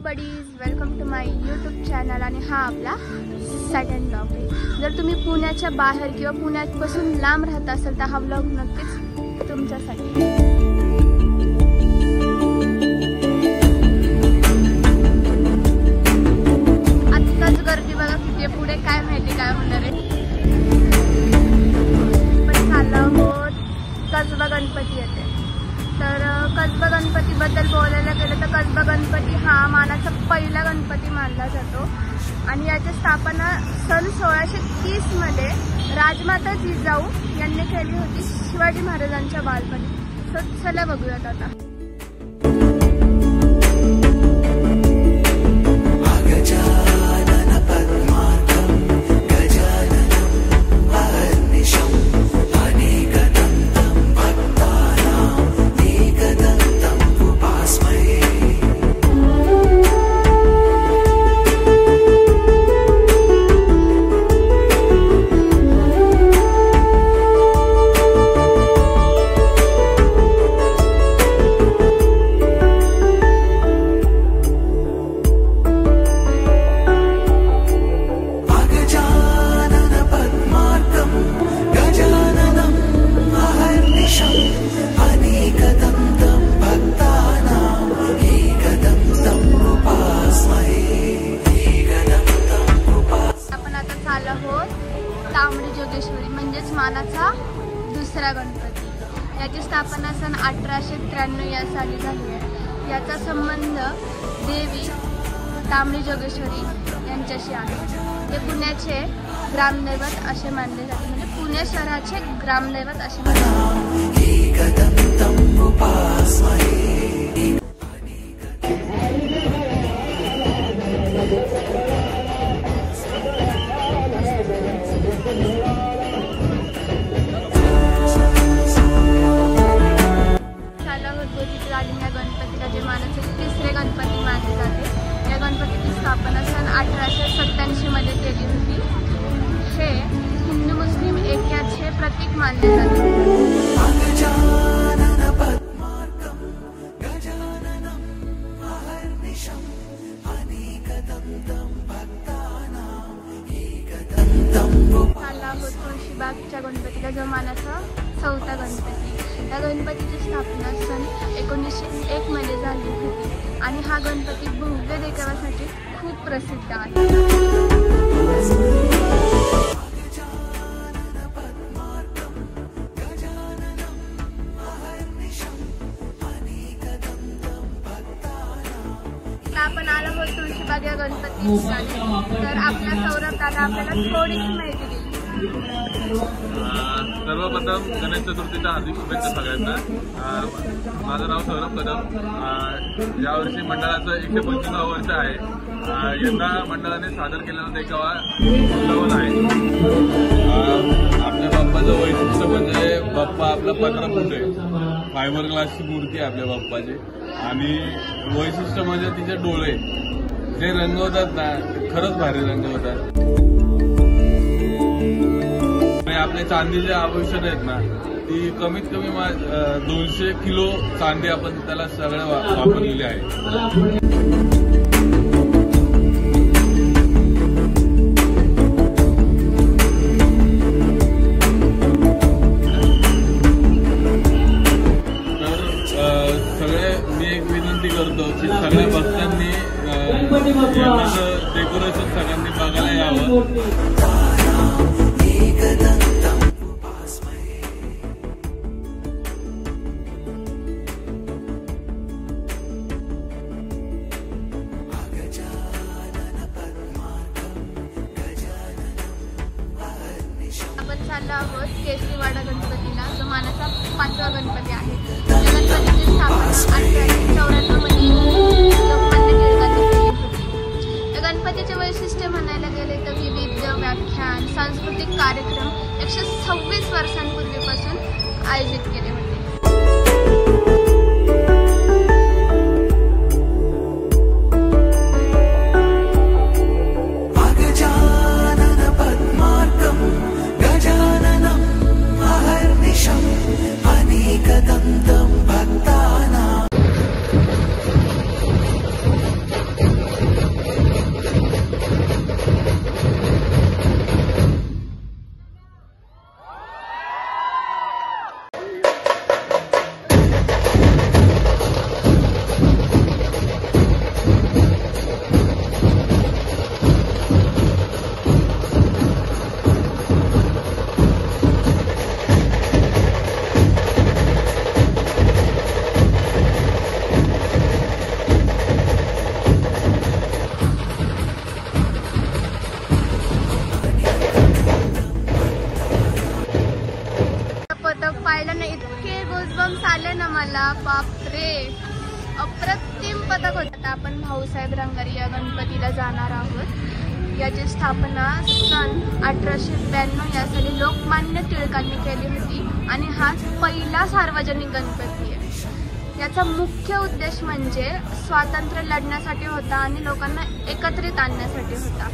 Buddies, welcome to my YouTube channel. आणि हा आपला सेकंड ब्लॉग आहे। जर तुम्ही पुण्याच्या बाहेर किंवा पुण्यापासून लांब राहत असाल तर हा ब्लॉग नक्कीच तुमच्यासाठी। आत्ताच गर्दी बघा किती, पुढे काय माहिती काय होणार आहे। पण चालला आहोत कसबा गणपती येते। तर कसबा गणपतीबद्दल बोलायला गेलं तर कसबा गणपती हा मानाचा पहिला गणपती मानला जातो आणि याची स्थापना सन 1630 मध्ये राजमाता जिजाऊ यांनी केली होती शिवाजी महाराजांच्या बालपणी। तर चला बघूयात आता। तांबडी जोगेश्वरी म्हणजेच मानाचा दुसरा गणपती। याची स्थापना सन 1893 या साली झाली आहे। याचा संबंध देवी तांबडी जोगेश्वरी यांच्याशी आहे। ते पुण्याचे ग्रामदैवत असे मानले जाते, म्हणजे पुणे शहराचे ग्रामदैवत असे मानले गणपतीला जे मानाचे तिसरे गणपती मानले जाते। या गणपतीची स्थापना सन 1887 मध्ये केली होती। हे हिंदू मुस्लिम ऐक्याचे प्रतीक मानले जाते। तुळशीबागच्या गणपतीला जो मानाचा चौथा गणपती। या गणपतीची स्थापना सन 1901 मध्ये झाली होती आणि हा गणपती भव्य देखाव्यासाठी खूप प्रसिद्ध आहे। आपण आलो आहोत तुळशीबाग या गणपती। तर आपला सौरभ दादा आपल्याला थोडीशी माहिती दिली। सर्वप्रथम गणेश चतुर्थीच्या हार्दिक शुभेच्छा सगळ्यांना। माझं नाव सौरभ कदम। यावर्षी मंडळाचं 125 वर्ष आहे। यंदा मंडळाने सादर केलेला देखावा नवल आहे। आपल्या बाप्पाचं वैशिष्ट्य म्हणजे बाप्पा आपला 15 फूट आहे। फायबर ग्लासची मूर्ती आहे आपल्या बाप्पाची आणि वैशिष्ट्य म्हणजे तिचे डोळे जे रंगवतात ना, खरंच भारी रंगवतात। आपल्या चांदीचे आभूषण आहेत ना, ती कमीत कमी 200 किलो चांदी आपण त्याला सगळं वापरलेली आहे। तर सगळे मी एक विनंती करतो की सगळ्या भक्तांनी डेकोरेशन सगळ्यांनी बघायला यावं। आपण चाललो आहोत केसरीवाडा गणपतीला, जो मानाचा 5वा गणपती आहे। या गणपतीची स्थापना 1894 मध्ये लोकमान्य टिळकांनी केली होती। या गणपतीचे वैशिष्ट्य म्हणायला गेले तर विविध व्याख्यान, सांस्कृतिक कार्यक्रम 126 वर्षांपूर्वीपासून आयोजित केले होते। आपण भाऊसाहेब रंगारी या गणपतीला जाणार आहोत। याची स्थापना सन 1892 या साली लोकमान्य टिळकांनी केली होती आणि हा पहिला सार्वजनिक गणपती आहे। याचा मुख्य उद्देश म्हणजे स्वातंत्र्य लढण्यासाठी होता आणि लोकांना एकत्रित आणण्यासाठी होता।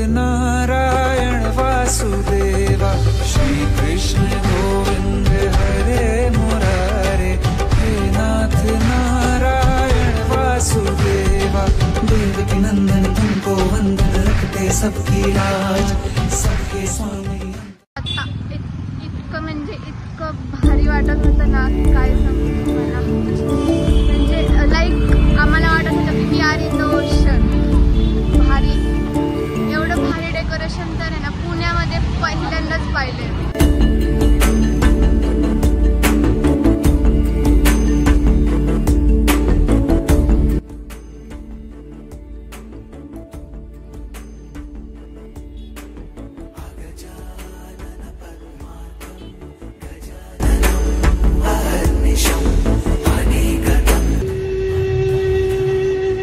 नारायण वासुदेवा श्री कृष्ण गोविंद हरे मुरारे, हे नाथ नारायण वासुदेवा। देवकी नंदन तुमको वंदन, रखते सबकी लाज, सबके स्वामी। आता इतकं म्हणजे इतकं भारी वाटत होतं ना, काय सांगू तुम्हाला। म्हणजे लाईक आम्हाला वाटत होतं की we are in the ocean. भारी, एवढं भारी डेकोरेशन तर आहे ना पुण्यामध्ये पहिल्यांदाच पाहिले।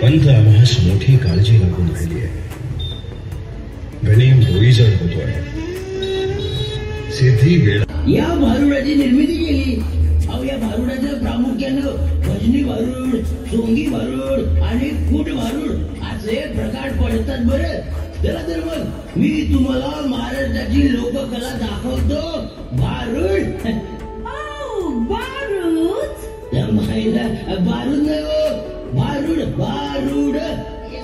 पंथ आम्हास मोठी काळजी लागून राहिली आहे। गणेम भोईजड होतोय, सिद्धी वेळ या भारुडाची निर्मिती केली। अहो या भारुडाचं प्रामुख्यानं भजनी भारूड, सोंगी भारूड आणि कूट भारूड असे प्रकार पडतात बरं। चला तर मग मी तुम्हाला महाराष्ट्राची लोककला दाखवतो। भारूड त्या माईला बारूद नाही हो, भारूड भारूड।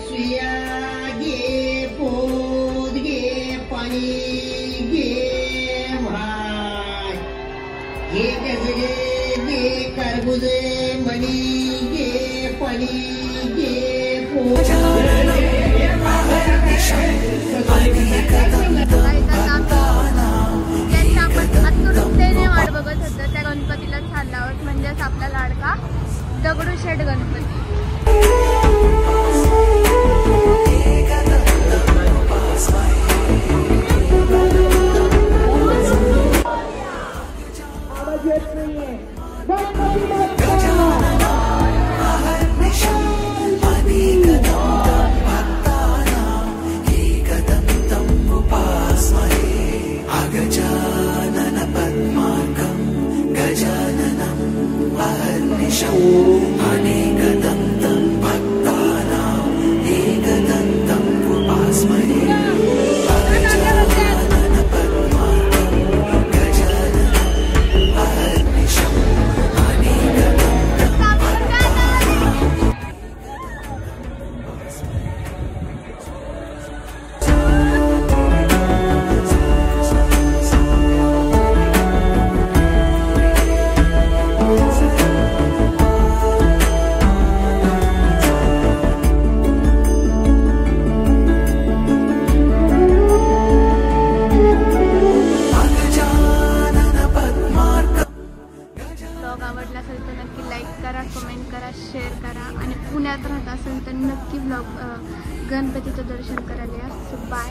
सुया घे, पोत घे, पाणी घे, भाई घे, गजगे घे, खरबुजे मणी घे, पाणी घे, पोत। आपण आतुरतेने वाट बघत होतो त्या गणपतीला चालला आहोत, म्हणजेच आपला लाडका दगडूशेठ गणपती। अनेकदन्तं भक्तानाम् एकदन्तम् उपास्महे अगजानन पद्मार्कं गजाननं अहर्निशम् ब्लॉग आवडला असेल तर नक्की लाईक करा, कमेंट करा, शेअर करा आणि पुण्यात राहत असेल तर नक्की ब्लॉग गणपतीचं दर्शन करायला या. So bye.